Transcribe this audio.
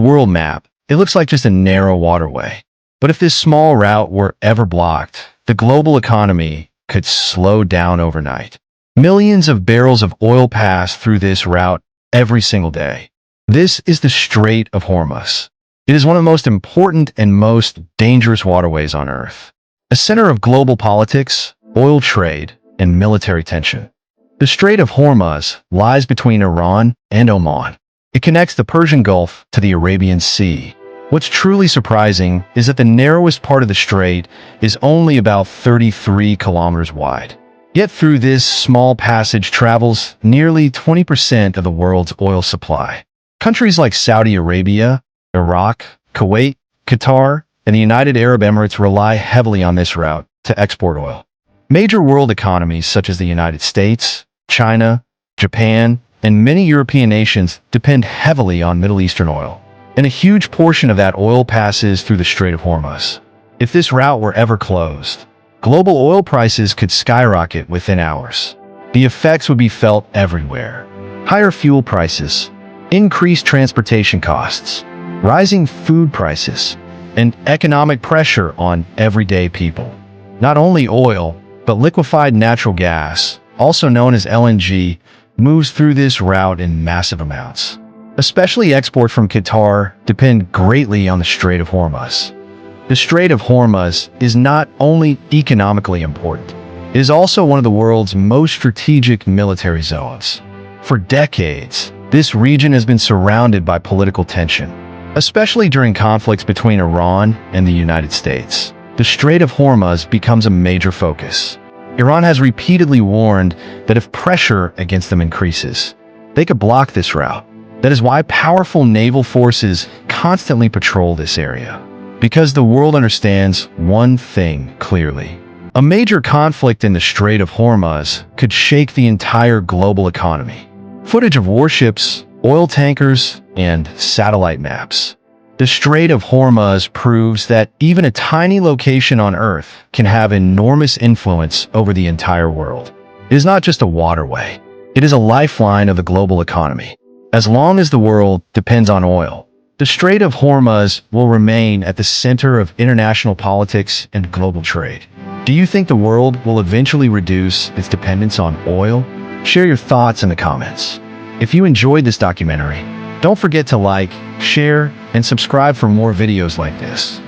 world map, it looks like just a narrow waterway. But if this small route were ever blocked, the global economy could slow down overnight. Millions of barrels of oil pass through this route every single day. This is the Strait of Hormuz. It is one of the most important and most dangerous waterways on Earth. A center of global politics, oil trade, and military tension. The Strait of Hormuz lies between Iran and Oman. It connects the Persian Gulf to the Arabian Sea. What's truly surprising is that the narrowest part of the strait is only about 33 kilometers wide. Yet through this small passage travels nearly 20% of the world's oil supply. Countries like Saudi Arabia, Iraq, Kuwait, Qatar, and the United Arab Emirates rely heavily on this route to export oil. Major world economies such as the United States, China, Japan, and many European nations depend heavily on Middle Eastern oil. And a huge portion of that oil passes through the Strait of Hormuz. If this route were ever closed, global oil prices could skyrocket within hours. The effects would be felt everywhere. Higher fuel prices, increased transportation costs, rising food prices, and economic pressure on everyday people. Not only oil, but liquefied natural gas, also known as LNG, moves through this route in massive amounts. Especially exports from Qatar depend greatly on the Strait of Hormuz. The Strait of Hormuz is not only economically important, it is also one of the world's most strategic military zones. For decades, this region has been surrounded by political tension, especially during conflicts between Iran and the United States. The Strait of Hormuz becomes a major focus. Iran has repeatedly warned that if pressure against them increases, they could block this route. That is why powerful naval forces constantly patrol this area. Because the world understands one thing clearly. A major conflict in the Strait of Hormuz could shake the entire global economy. Footage of warships, oil tankers, and satellite maps. The Strait of Hormuz proves that even a tiny location on Earth can have enormous influence over the entire world. It is not just a waterway. It is a lifeline of the global economy. As long as the world depends on oil, the Strait of Hormuz will remain at the center of international politics and global trade. Do you think the world will eventually reduce its dependence on oil? Share your thoughts in the comments. If you enjoyed this documentary, don't forget to like, share, and subscribe for more videos like this.